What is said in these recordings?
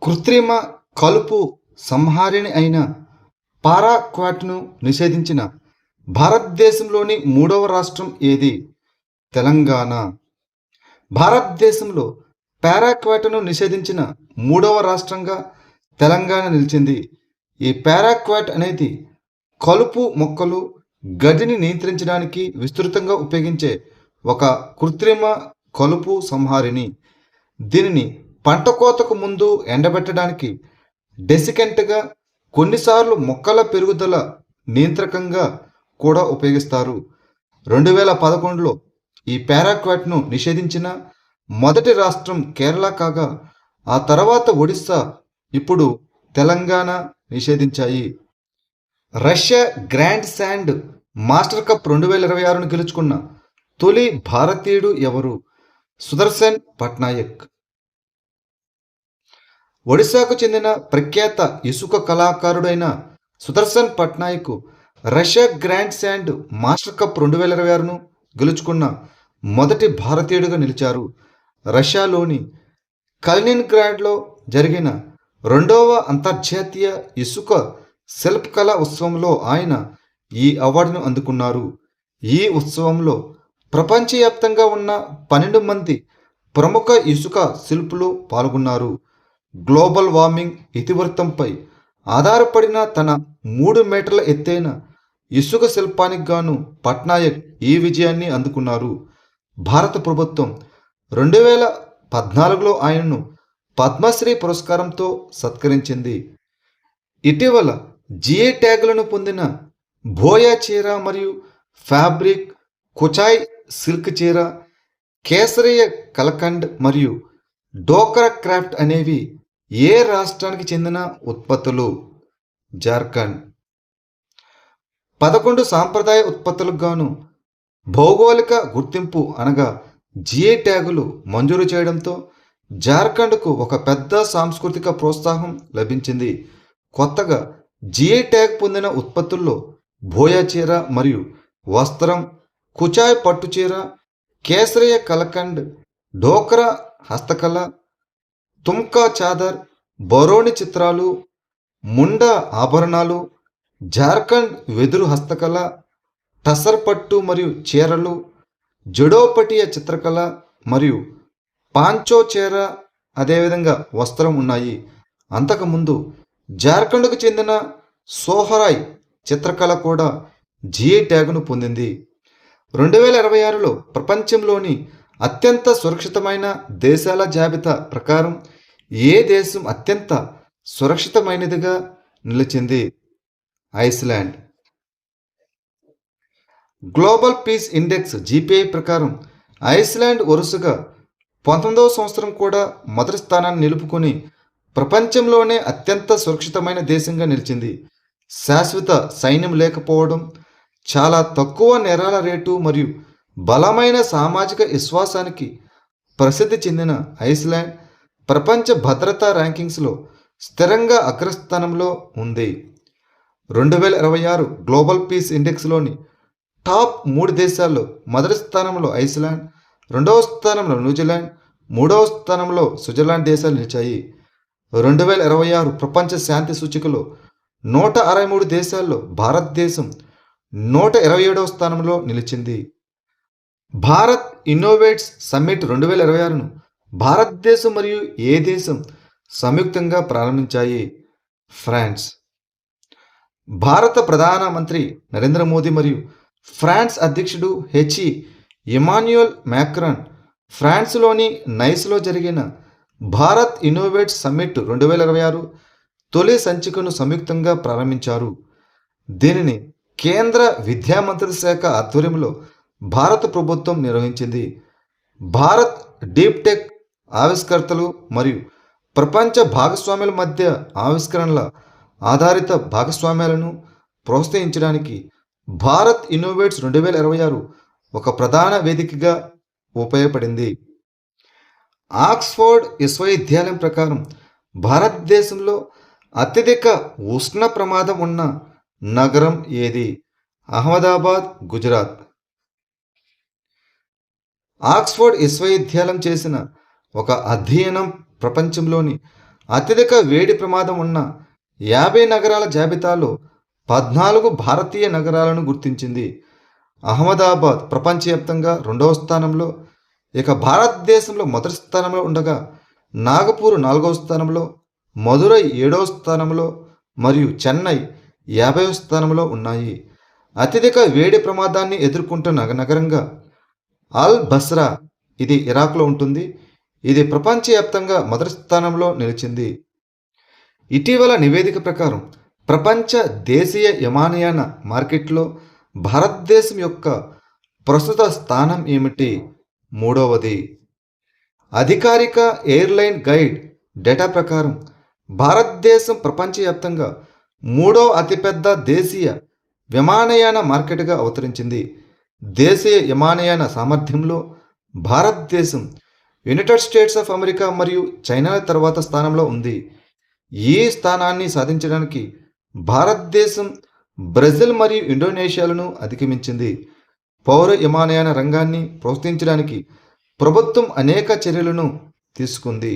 కృత్రిమ కలుపు సంహారిణి అయిన పారాక్వాట్ను నిషేధించిన భారతదేశంలోని మూడవ రాష్ట్రం ఏది? తెలంగాణ. భారతదేశంలో పారాక్వాట్ను నిషేధించిన మూడవ రాష్ట్రంగా తెలంగాణ నిలిచింది. ఈ పారాక్వాట్ అనేది కలుపు మొక్కలు గడ్డిని నియంత్రించడానికి విస్తృతంగా ఉపయోగించే ఒక కృత్రిమ కలుపు సంహారిణి. దీనిని పంట కోతకు ముందు ఎండబెట్టడానికి, డెసికెంట్గా, కొన్నిసార్లు మొక్కల పెరుగుదల నియంత్రకంగా కూడా ఉపయోగిస్తారు. 2011లో ఈ పారాక్వాట్ను నిషేధించిన మొదటి రాష్ట్రం కేరళ కాగా, ఆ తర్వాత ఒడిశా, ఇప్పుడు తెలంగాణ నిషేధించాయి. Russia grand sand master cup 2026ను గెలుచుకున్న తొలి భారతీయుడు ఎవరు? సుదర్శన్ పట్నాయక్. ఒడిశాకు చెందిన ప్రఖ్యాత ఇసుక కళాకారుడైన Sudarshan Pattnaik Russia grand sand master cup 2026ను గెలుచుకున్న మొదటి భారతీయుడిగా నిలిచారు. రష్యాలోని కలినిన్గ్రాడ్లో జరిగిన రెండవ అంతర్జాతీయ ఇసుక శిల్పకళ ఉత్సవంలో ఆయన ఈ అవార్డును అందుకున్నారు. ఈ ఉత్సవంలో ప్రపంచవ్యాప్తంగా ఉన్న 12 మంది ప్రముఖ ఇసుక శిల్పులు పాల్గొన్నారు. గ్లోబల్ వార్మింగ్ ఇతివృత్తంపై ఆధారపడిన తన 3 మీటర్ల ఎత్తైన ఇసుక శిల్పానికి గాను పట్నాయక్ ఈ విజయాన్ని అందుకున్నారు. భారత ప్రభుత్వం 2014లో ఆయనను పద్మశ్రీ పురస్కారంతో సత్కరించింది. ఇటీవల జిఐ ట్యాగులను పొందిన భోయా చీర మరియు ఫ్యాబ్రిక్, కుచాయ్ సిల్క్ చీర, కేసరియ కలకండ్ మరియు డోక్రా క్రాఫ్ట్ అనేవి ఏ రాష్ట్రానికి చెందిన ఉత్పత్తులు? జార్ఖండ్. 11 సాంప్రదాయ ఉత్పత్తులకు గాను భౌగోళిక గుర్తింపు అనగా జిఐ ట్యాగులు మంజూరు చేయడంతో జార్ఖండ్కు ఒక పెద్ద సాంస్కృతిక ప్రోత్సాహం లభించింది. కొత్తగా జిఐ ట్యాగ్ పొందిన ఉత్పత్తుల్లో భోయా చీర మరియు వస్త్రం, కుచాయ్ పట్టు చీర, కేసరియ కలకండ్, డోక్రా హస్తకళ, తుమ్కా చాదర్, బరోని చిత్రాలు, ముండా ఆభరణాలు, జార్ఖండ్ వెదురు హస్తకళ, టసర్ పట్టు మరియు చీరలు, జడోపటియ చిత్రకళ మరియు పాంచో చీర, అదేవిధంగా వస్త్రం ఉన్నాయి. అంతకుముందు జార్ఖండ్కు చెందిన సోహరాయ్ చిత్రకళ కూడా జిఐ ట్యాగ్ను పొందింది. 2026లో ప్రపంచంలోని అత్యంత సురక్షితమైన దేశాల జాబితా ప్రకారం ఏ దేశం అత్యంత సురక్షితమైనదిగా నిలిచింది? Iceland. Global peace index GPI ప్రకారం ఐస్లాండ్ వరుసగా 19వ సంవత్సరం కూడా మొదటి స్థానాన్ని నిలుపుకొని ప్రపంచంలోనే అత్యంత సురక్షితమైన దేశంగా నిలిచింది. శాశ్వత సైన్యం లేకపోవడం, చాలా తక్కువ నేరాల రేటు మరియు బలమైన సామాజిక విశ్వాసానికి ప్రసిద్ధి చెందిన ఐస్లాండ్ ప్రపంచ భద్రతా ర్యాంకింగ్స్లో స్థిరంగా అగ్రస్థానంలో ఉంది. 2026 గ్లోబల్ పీస్ ఇండెక్స్లోని టాప్ 3 దేశాల్లో మొదటి స్థానంలో ఐస్లాండ్, 2వ స్థానంలో న్యూజిలాండ్, 3వ స్థానంలో స్విట్జర్లాండ్ దేశాలు నిలిచాయి. 2026 ప్రపంచ శాంతి సూచికలో 163 దేశాల్లో భారతదేశం 127వ స్థానంలో నిలిచింది. భారత్ ఇన్నోవేట్స్ సమ్మిట్ 2026ను భారతదేశం మరియు ఏ దేశం సంయుక్తంగా ప్రారంభించాయి? ఫ్రాన్స్. భారత ప్రధానమంత్రి నరేంద్ర మోదీ మరియు ఫ్రాన్స్ అధ్యక్షుడు ఇమాన్యుయల్ మ్యాక్రాన్ ఫ్రాన్స్లోని నైస్లో జరిగిన భారత్ ఇన్నోవేట్స్ సమ్మిట్ 2026 తొలి సంచికను సంయుక్తంగా ప్రారంభించారు. దీనిని కేంద్ర విద్యా మంత్రిత్వ శాఖ ఆధ్వర్యంలో భారత ప్రభుత్వం నిర్వహించింది. భారత్ డీప్ టెక్ ఆవిష్కర్తలు మరియు ప్రపంచ భాగస్వామ్యాల మధ్య ఆవిష్కరణల ఆధారిత భాగస్వామ్యాలను ప్రోత్సహించడానికి భారత్ ఇన్నోవేట్స్ 2026 ఒక ప్రధాన వేదికగా ఉపయోగపడింది. ఆక్స్ఫర్డ్ విశ్వవిద్యాలయం ప్రకారం భారతదేశంలో అత్యధిక ఉష్ణ ప్రమాదం ఉన్న నగరం ఏది? అహ్మదాబాద్, గుజరాత్. ఆక్స్ఫర్డ్ విశ్వవిద్యాలయం చేసిన ఒక అధ్యయనం ప్రపంచంలోని అత్యధిక వేడి ప్రమాదం ఉన్న 50 నగరాల జాబితాలో 14 భారతీయ నగరాలను గుర్తించింది. అహ్మదాబాద్ ప్రపంచవ్యాప్తంగా రెండవ స్థానంలో, ఇక భారతదేశంలో మొదటి స్థానంలో ఉండగా నాగపూర్ 4వ స్థానంలో, మదురై 7వ స్థానంలో మరియు చెన్నై 50వ స్థానంలో ఉన్నాయి. అత్యధిక వేడి ప్రమాదాన్ని ఎదుర్కొంటున్న నగరంగా అల్ బస్రా, ఇది ఇరాక్లో ఉంటుంది. ఇది ప్రపంచవ్యాప్తంగా మొదటి స్థానంలో నిలిచింది. ఇటీవల నివేదిక ప్రకారం ప్రపంచ దేశీయ విమానయాన మార్కెట్లో భారతదేశం యొక్క ప్రస్తుత స్థానం ఏమిటి? మూడవది. అధికారిక ఎయిర్లైన్ గైడ్ డేటా ప్రకారం భారతదేశం ప్రపంచవ్యాప్తంగా మూడో అతిపెద్ద దేశీయ విమానయాన మార్కెట్గా అవతరించింది. దేశీయ విమానయాన సామర్థ్యంలో భారతదేశం యునైటెడ్ స్టేట్స్ ఆఫ్ అమెరికా మరియు చైనా తర్వాత స్థానంలో ఉంది. ఈ స్థానాన్ని సాధించడానికి భారతదేశం బ్రెజిల్ మరియు ఇండోనేషియాలను అధిగమించింది. పౌర విమానయాన రంగాన్ని ప్రోత్సహించడానికి ప్రభుత్వం అనేక చర్యలను తీసుకుంది.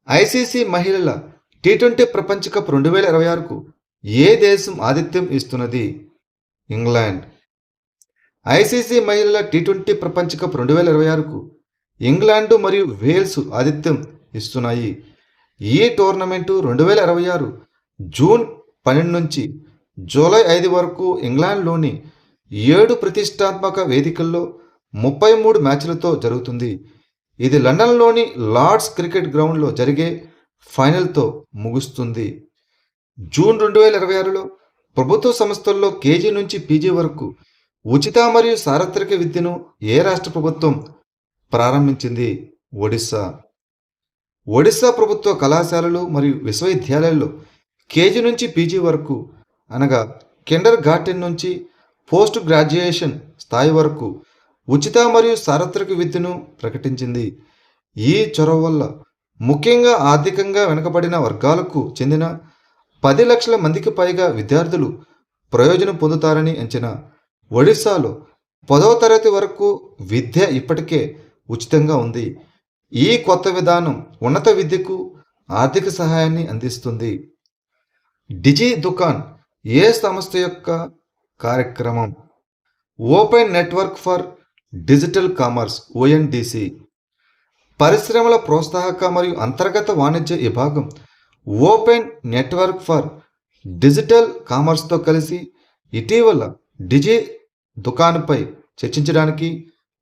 ఐసీసీ మహిళల టీ20 ప్రపంచ కప్ 2026కు ఏ దేశం ఆతిథ్యం ఇస్తున్నది? ఇంగ్లాండ్. ఐసీసీ మహిళల టీ20 ప్రపంచ కప్ 2026కు ఇంగ్లాండు మరియు వేల్స్ ఆతిథ్యం ఇస్తున్నాయి. ఈ టోర్నమెంటు 2026 జూన్ 12 నుంచి జూలై 5 వరకు ఇంగ్లాండ్లోని 7 ప్రతిష్టాత్మక వేదికల్లో 33 మ్యాచ్లతో జరుగుతుంది. ఇది లండన్లోని లార్డ్స్ క్రికెట్ గ్రౌండ్లో జరిగే ఫైనల్తో ముగుస్తుంది. జూన్ 2026లో ప్రభుత్వ సంస్థల్లో కేజీ నుంచి పీజీ వరకు ఉచిత మరియు సార్వత్రిక విద్యను ఏ రాష్ట్ర ప్రభుత్వం ప్రారంభించింది? ఒడిశా. ఒడిశా ప్రభుత్వ కళాశాలలు మరియు విశ్వవిద్యాలయాల్లో కేజీ నుంచి పీజీ వరకు అనగా కిండర్ గార్టెన్ నుంచి పోస్ట్ గ్రాడ్యుయేషన్ స్థాయి వరకు ఉచిత మరియు సార్వత్రిక విద్యను ప్రకటించింది. ఈ చొరవ వల్ల ముఖ్యంగా ఆర్థికంగా వెనుకబడిన వర్గాలకు చెందిన 10 లక్షల మందికి పైగా విద్యార్థులు ప్రయోజనం పొందుతారని అంచనా. ఒడిశాలో 10వ తరగతి వరకు విద్య ఇప్పటికే ఉచితంగా ఉంది. ఈ కొత్త విధానం ఉన్నత విద్యకు ఆర్థిక సహాయాన్ని అందిస్తుంది. డిజి దుకాన్ ఏ సంస్థ యొక్క కార్యక్రమం? Open network for digital commerce, ONDC. పరిశ్రమల ప్రోత్సాహక మరియు అంతర్గత వాణిజ్య విభాగం ఓపెన్ నెట్వర్క్ ఫర్ డిజిటల్ కామర్స్తో కలిసి ఇటీవల డిజి దుకాన్పై చర్చించడానికి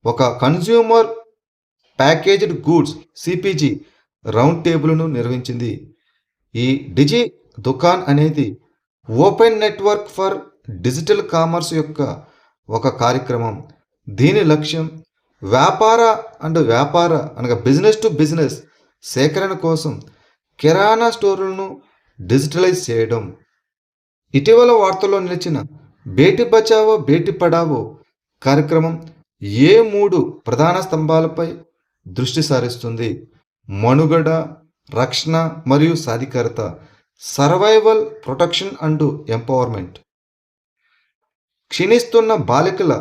ఒక కన్స్యూమర్ ప్యాకేజ్డ్ గూడ్స్ సిపిజి రౌండ్ టేబుల్ను నిర్వహించింది. ఈ డిజి దుకాన్ అనేది open network for digital commerce యొక్క ఒక కార్యక్రమం. దీని లక్ష్యం వ్యాపార అనగా బిజినెస్ టు బిజినెస్ సేకరణ కోసం కిరాణా స్టోర్లను డిజిటలైజ్ చేయడం. ఇటీవల వార్తల్లో నిలిచిన బేటీ బచావో బేటీ పడావో కార్యక్రమం ఏ 3 ప్రధాన స్తంభాలపై దృష్టి సారిస్తుంది? మనుగడ, రక్షణ మరియు సాధికారత. Survival, protection and empowerment. క్షీణిస్తున్న బాలికల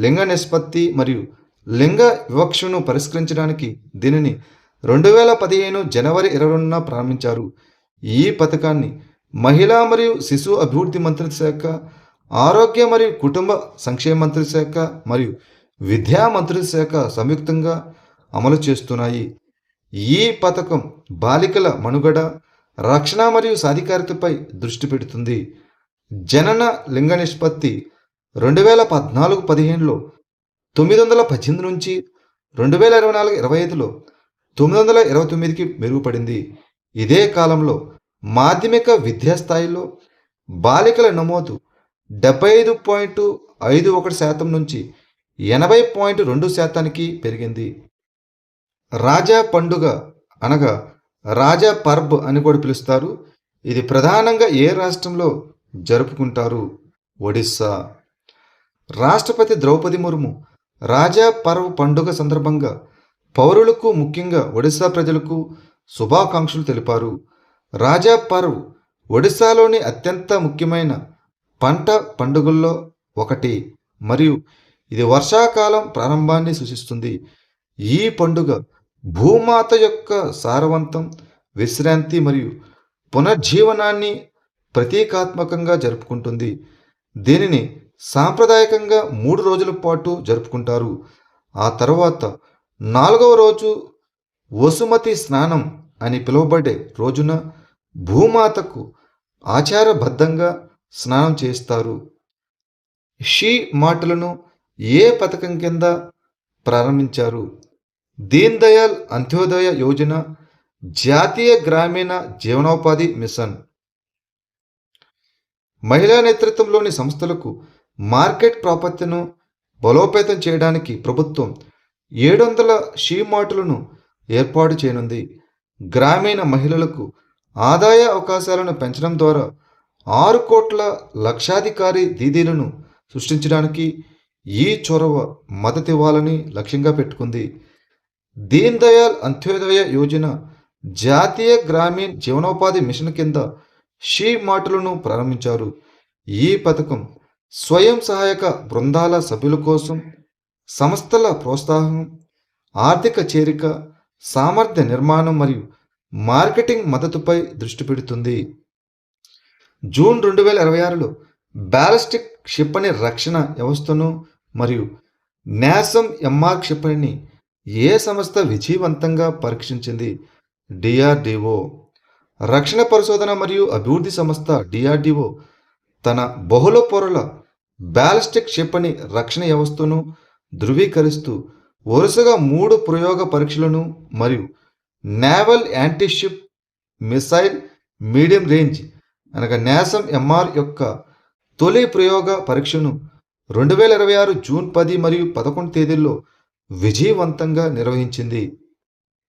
లింగ నిష్పత్తి మరియు లింగ వివక్షను పరిష్కరించడానికి దీనిని 2015 జనవరి 22న ప్రారంభించారు. ఈ పథకాన్ని మహిళా మరియు శిశు అభివృద్ధి మంత్రిత్వ శాఖ, ఆరోగ్య మరియు కుటుంబ సంక్షేమ మంత్రిత్వ శాఖ మరియు విద్యా మంత్రిత్వ శాఖ సంయుక్తంగా అమలు చేస్తున్నాయి. ఈ పథకం బాలికల మనుగడ, రక్షణ మరియు సాధికారతపై దృష్టి పెడుతుంది. జనన లింగ నిష్పత్తి 2014-15లో 918 నుంచి 2024-25లో 929కి మెరుగుపడింది. ఇదే కాలంలో మాధ్యమిక విద్యాస్థాయిలో బాలికల నమోదు 75.51% నుంచి 80.2%కి పెరిగింది. రాజా పండుగ అనగా రాజా పర్బ్ అని కూడా పిలుస్తారు. ఇది ప్రధానంగా ఏ రాష్ట్రంలో జరుపుకుంటారు? ఒడిస్సా. రాష్ట్రపతి ద్రౌపది ముర్ము రాజా పర్వ్ పండుగ సందర్భంగా పౌరులకు, ముఖ్యంగా ఒడిశా ప్రజలకు శుభాకాంక్షలు తెలిపారు. రాజా పర్వ్ ఒడిశాలోని అత్యంత ముఖ్యమైన పంట పండుగల్లో ఒకటి మరియు ఇది వర్షాకాలం ప్రారంభాన్ని సూచిస్తుంది. ఈ పండుగ భూమాత యొక్క సారవంతం, విశ్రాంతి మరియు పునర్జీవనాన్ని ప్రతీకాత్మకంగా జరుపుకుంటుంది. దీనిని సాంప్రదాయకంగా 3 రోజుల పాటు జరుపుకుంటారు. ఆ తర్వాత 4వ రోజు వసుమతి స్నానం అని పిలువబడే రోజున భూమాతకు ఆచారబద్ధంగా స్నానం చేస్తారు. షీ మాటలను ఏ పథకం కింద ప్రారంభించారు? దీన్ దయాళ్ అంత్యోదయ యోజన, జాతీయ గ్రామీణ జీవనోపాధి మిషన్. మహిళా నేతృత్వంలోని సంస్థలకు మార్కెట్ ప్రాప్యతను బలోపేతం చేయడానికి ప్రభుత్వం 700 షీ మార్టులను ఏర్పాటు చేయనుంది. గ్రామీణ మహిళలకు ఆదాయ అవకాశాలను పెంచడం ద్వారా 6 కోట్ల లక్షాధికారి దీదీలను సృష్టించడానికి ఈ చొరవ మద్దతివ్వాలని లక్ష్యంగా పెట్టుకుంది. దీన్ దయాళ్ అంత్యోదయ యోజన, జాతీయ గ్రామీణ జీవనోపాధి మిషన్ కింద షీ మార్టులను ప్రారంభించారు. ఈ పథకం స్వయం సహాయక బృందాల సభ్యుల కోసం సంస్థల ప్రోత్సాహం, ఆర్థిక చేరిక, సామర్థ్య నిర్మాణం మరియు మార్కెటింగ్ మద్దతుపై దృష్టి పెడుతుంది. జూన్ 2026లో బ్యాలిస్టిక్ క్షిపణి రక్షణ వ్యవస్థను మరియు న్యాసం ఎంఆర్ క్షిపణిని ఏ సంస్థ విజయవంతంగా పరీక్షించింది? డిఆర్డిఓ. రక్షణ పరిశోధన మరియు అభివృద్ధి సంస్థ డిఆర్డిఓ తన బహుళ పొరల బ్యాలిస్టిక్ క్షిపణి రక్షణ వ్యవస్థను ధృవీకరిస్తూ వరుసగా 3 ప్రయోగ పరీక్షలను మరియు naval antiship missile medium range న్యాసం ఎంఆర్ యొక్క తొలి ప్రయోగ పరీక్షను 2026 జూన్ 10 మరియు 11 తేదీల్లో విజయవంతంగా నిర్వహించింది.